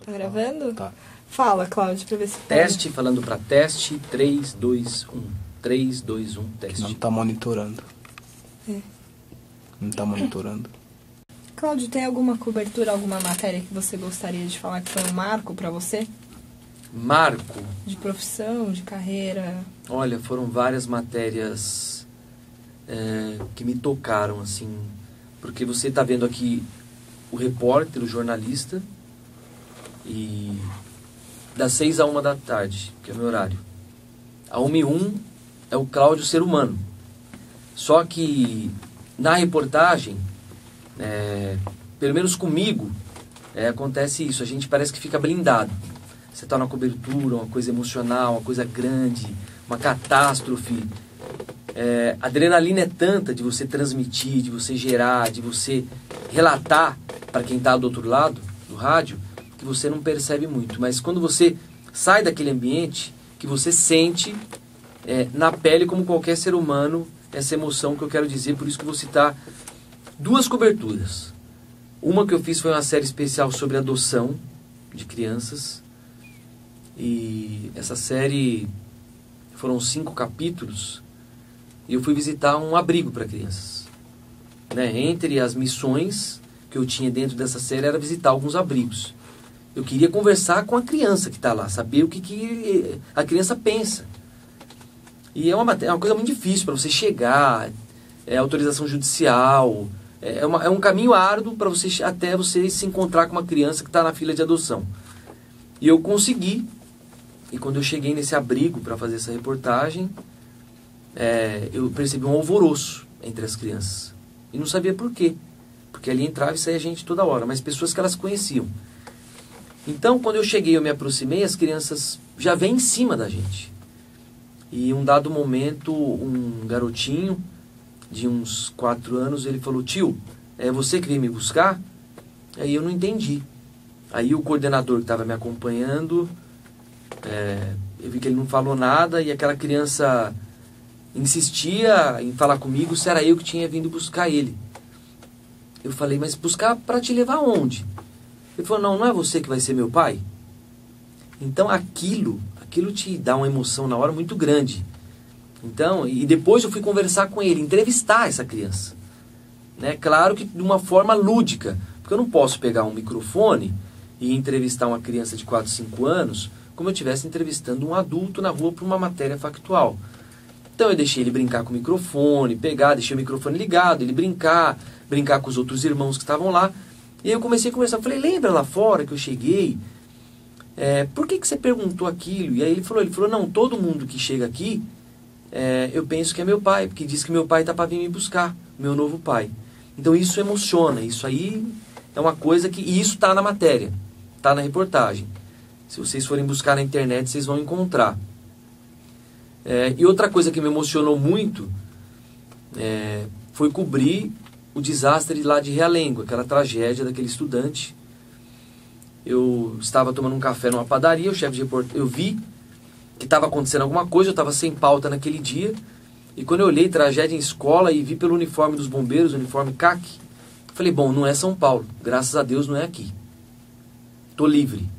Tá gravando? Tá. Fala, Cláudio, pra ver se... Teste, falando pra teste, 3, 2, 1. 3, 2, 1, teste. Não tá monitorando. É. Não tá monitorando. Cláudio, tem alguma cobertura, alguma matéria que você gostaria de falar que foi um marco pra você? Marco. De profissão, de carreira? Olha, foram várias matérias que me tocaram, assim. Porque você tá vendo aqui o repórter, o jornalista, e das 6 a 1 da tarde, que é o meu horário. A 1h01 é o Cláudio ser humano. Só que na reportagem, pelo menos comigo, acontece isso. A gente parece que fica blindado. Você está na cobertura, uma coisa emocional, uma coisa grande, uma catástrofe. A adrenalina é tanta de você transmitir, de você gerar, de você relatar para quem está do outro lado do rádio, que você não percebe muito. Mas quando você sai daquele ambiente, que você sente na pele, como qualquer ser humano, essa emoção que eu quero dizer. Por isso que eu vou citar 2 coberturas. Uma que eu fiz foi uma série especial sobre adoção de crianças. E essa série foram 5 capítulos. E eu fui visitar um abrigo para crianças. Entre as missões que eu tinha dentro dessa série era visitar alguns abrigos. Eu queria conversar com a criança que está lá, saber o que a criança pensa. E é uma coisa muito difícil para você chegar, autorização judicial, é um caminho árduo para você, até você se encontrar com uma criança que está na fila de adoção. E eu consegui, e quando eu cheguei nesse abrigo para fazer essa reportagem, eu percebi um alvoroço entre as crianças. E não sabia por quê, porque ali entrava e saía gente toda hora, mas pessoas que elas conheciam. Então, quando eu cheguei, eu me aproximei, as crianças já vêm em cima da gente. E em um dado momento, um garotinho de uns 4 anos, ele falou: tio, é você que veio me buscar? Aí eu não entendi. Aí o coordenador que estava me acompanhando, eu vi que ele não falou nada, e aquela criança insistia em falar comigo se era eu que tinha vindo buscar ele. Eu falei: mas buscar para te levar aonde? Ele falou: não é você que vai ser meu pai? Então aquilo te dá uma emoção na hora muito grande. Então, e depois eu fui conversar com ele, entrevistar essa criança. Claro que de uma forma lúdica, porque eu não posso pegar um microfone e entrevistar uma criança de 4, 5 anos como eu estivesse entrevistando um adulto na rua para uma matéria factual. Então eu deixei ele brincar com o microfone, deixei o microfone ligado, ele brincar com os outros irmãos que estavam lá. E aí eu comecei a conversar, falei: lembra lá fora que eu cheguei? Por que você perguntou aquilo? E aí ele falou: não, todo mundo que chega aqui, eu penso que é meu pai, porque diz que meu pai está para vir me buscar, meu novo pai. Então isso emociona, isso aí é uma coisa que... E isso está na matéria, está na reportagem. Se vocês forem buscar na internet, vocês vão encontrar. E outra coisa que me emocionou muito foi cobrir o desastre lá de Realengo, aquela tragédia daquele estudante. Eu estava tomando um café numa padaria, o chefe de reportagem, eu vi que estava acontecendo alguma coisa, eu estava sem pauta naquele dia, e quando eu olhei tragédia em escola e vi pelo uniforme dos bombeiros, uniforme CAC, falei: bom, não é São Paulo, graças a Deus não é aqui. Tô livre.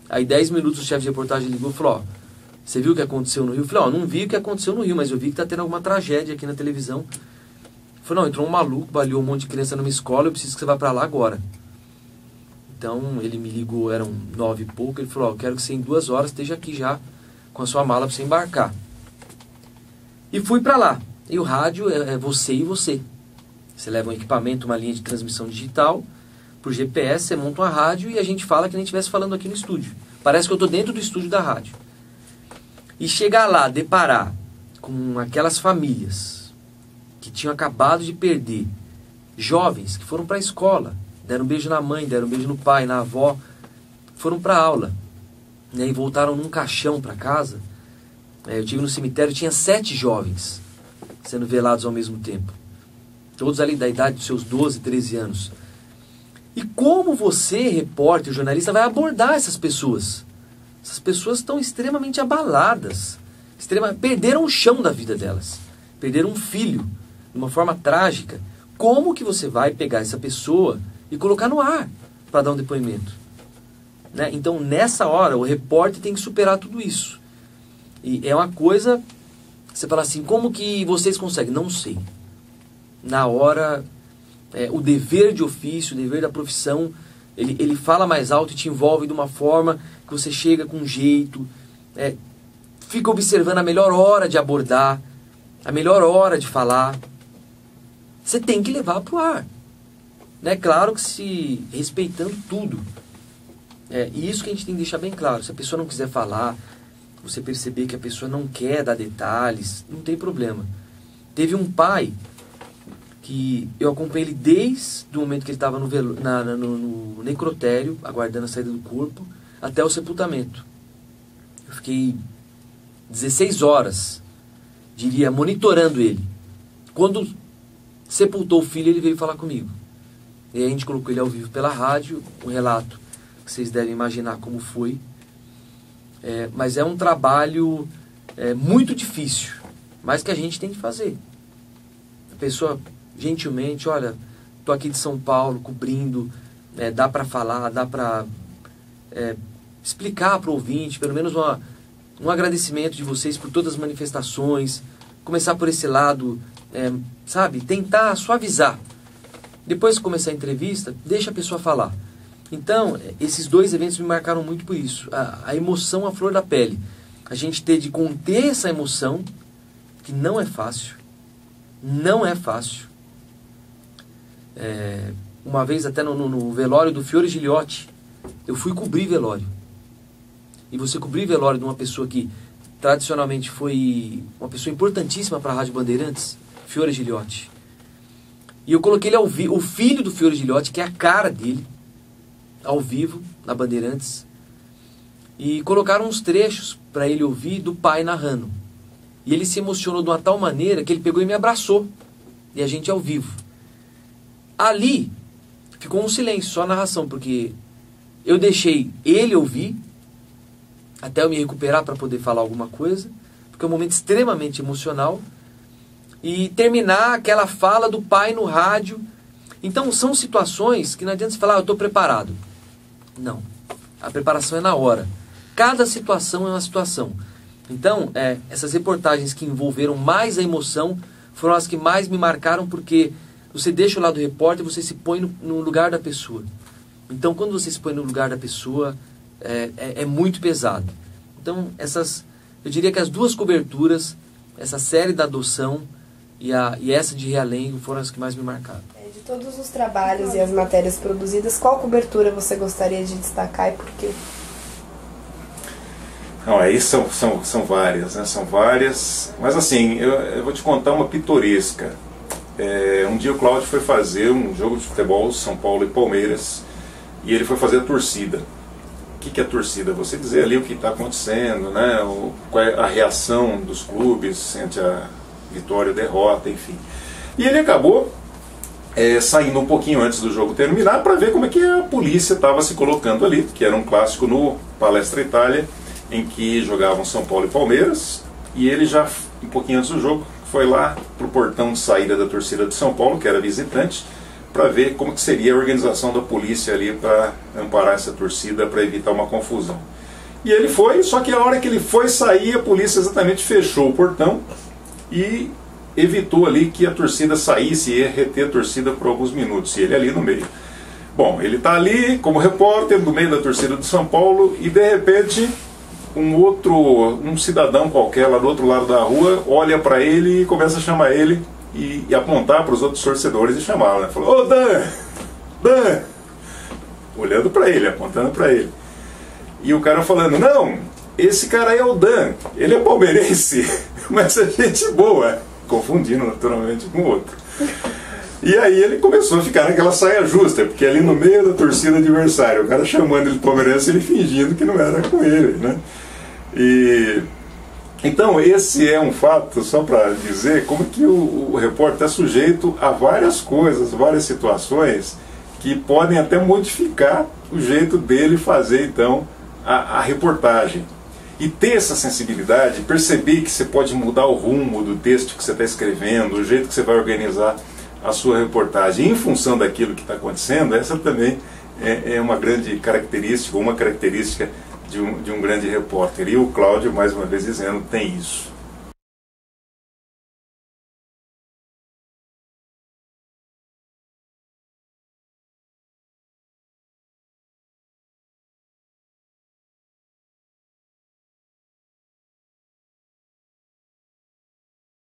Aí 10 minutos o chefe de reportagem ligou e falou: você viu o que aconteceu no Rio? Eu falei: não vi o que aconteceu no Rio, mas eu vi que está tendo alguma tragédia aqui na televisão. Ele falou: não, entrou um maluco, baleou um monte de criança numa escola, eu preciso que você vá para lá agora. Então ele me ligou, eram 9 e pouco, ele falou: eu quero que você em 2 horas esteja aqui já com a sua mala para você embarcar. E fui para lá. E o rádio é você e você. Você leva um equipamento, uma linha de transmissão digital, por GPS, você monta uma rádio e a gente fala que nem estivesse falando aqui no estúdio. Parece que eu estou dentro do estúdio da rádio. E chegar lá, deparar com aquelas famílias que tinham acabado de perder, jovens que foram para a escola, deram um beijo na mãe, deram um beijo no pai, na avó, foram para a aula, e voltaram num caixão para casa. Eu estive no cemitério, tinha 7 jovens sendo velados ao mesmo tempo, todos ali da idade dos seus 12, 13 anos. E como você, repórter, jornalista, vai abordar essas pessoas? Essas pessoas estão extremamente abaladas, perderam o chão da vida delas, perderam um filho de uma forma trágica. Como que você vai pegar essa pessoa e colocar no ar para dar um depoimento? né? Então, nessa hora, o repórter tem que superar tudo isso. E é uma coisa, você fala assim, como que vocês conseguem? Não sei. Na hora, o dever de ofício, o dever da profissão, ele fala mais alto e te envolve de uma forma que você chega com jeito, fica observando a melhor hora de abordar, a melhor hora de falar. Você tem que levar para o ar. Né? Claro que se respeitando tudo. E isso que a gente tem que deixar bem claro. Se a pessoa não quiser falar, você perceber que a pessoa não quer dar detalhes, não tem problema. Teve um pai que eu acompanhei ele desde o momento que ele estava no necrotério, aguardando a saída do corpo, até o sepultamento. Eu fiquei 16 horas, diria, monitorando ele. Quando sepultou o filho, ele veio falar comigo. E aí a gente colocou ele ao vivo pela rádio, um relato que vocês devem imaginar como foi. Mas é um trabalho muito difícil, mas que a gente tem que fazer. A pessoa, gentilmente, olha, estou aqui de São Paulo, cobrindo, dá para falar, dá para explicar para o ouvinte, pelo menos um agradecimento de vocês por todas as manifestações, começar por esse lado, sabe, tentar suavizar. Depois que começar a entrevista, deixa a pessoa falar. Então, esses 2 eventos me marcaram muito por isso. A emoção à flor da pele. A gente ter de conter essa emoção, que não é fácil. Não é fácil. Uma vez até no velório do Fiore Giliotti, eu fui cobrir velório. E você cobrir velório de uma pessoa que tradicionalmente foi uma pessoa importantíssima para a Rádio Bandeirantes, Fiore Giliotti. E eu coloquei ele ao vivo, o filho do Fiore Giliotti, que é a cara dele, ao vivo, na Bandeirantes. E colocaram uns trechos para ele ouvir do pai narrando. E ele se emocionou de uma tal maneira que ele pegou e me abraçou. E a gente ao vivo. Ali, ficou um silêncio, só a narração, porque eu deixei ele ouvir, até eu me recuperar para poder falar alguma coisa, porque é um momento extremamente emocional, e terminar aquela fala do pai no rádio. Então são situações que não adianta você falar, eu estou preparado. Não, a preparação é na hora. Cada situação é uma situação. Então, essas reportagens que envolveram mais a emoção foram as que mais me marcaram, porque você deixa o lado do repórter e você se põe no lugar da pessoa. Então, quando você se põe no lugar da pessoa, é muito pesado. Então, eu diria que as 2 coberturas, essa série da adoção e essa de Realengo, foram as que mais me marcaram. De todos os trabalhos e as matérias produzidas, qual cobertura você gostaria de destacar e por quê? Não, aí são várias, né? São várias. Mas assim, eu vou te contar uma pitoresca. Um dia o Cláudio foi fazer um jogo de futebol, São Paulo e Palmeiras, e ele foi fazer a torcida. O que é a torcida? Você dizer ali o que está acontecendo, né? Qual é a reação dos clubes entre a vitória e a derrota, enfim. E ele acabou saindo um pouquinho antes do jogo terminar para ver como é que a polícia estava se colocando ali, que era um clássico no Palestra Itália, em que jogavam São Paulo e Palmeiras, e ele já, um pouquinho antes do jogo, foi lá para o portão de saída da torcida de São Paulo, que era visitante, para ver como que seria a organização da polícia ali para amparar essa torcida, para evitar uma confusão. E ele foi, só que a hora que ele foi sair, a polícia exatamente fechou o portão e evitou ali que a torcida saísse e ia reter a torcida por alguns minutos, e ele ali no meio. Bom, ele está ali como repórter no meio da torcida de São Paulo e de repente um cidadão qualquer lá do outro lado da rua olha para ele e começa a chamar ele e apontar para os outros torcedores e chamá-lo, né? Falou, ô Dan! Olhando para ele, apontando para ele. E o cara falando, não, esse cara aí é o Dan, ele é palmeirense, mas é gente boa. Confundindo naturalmente com o outro. E aí ele começou a ficar naquela saia justa, porque ali no meio da torcida adversária, o cara chamando ele de palmeirense, ele fingindo que não era com ele, né? Então esse é um fato, só para dizer como que o repórter está sujeito a várias coisas, várias situações que podem até modificar o jeito dele fazer então a reportagem. E ter essa sensibilidade, perceber que você pode mudar o rumo do texto que você está escrevendo, o jeito que você vai organizar a sua reportagem em função daquilo que está acontecendo, essa também é uma grande característica, uma característica de um grande repórter. E o Cláudio, mais uma vez dizendo, tem isso.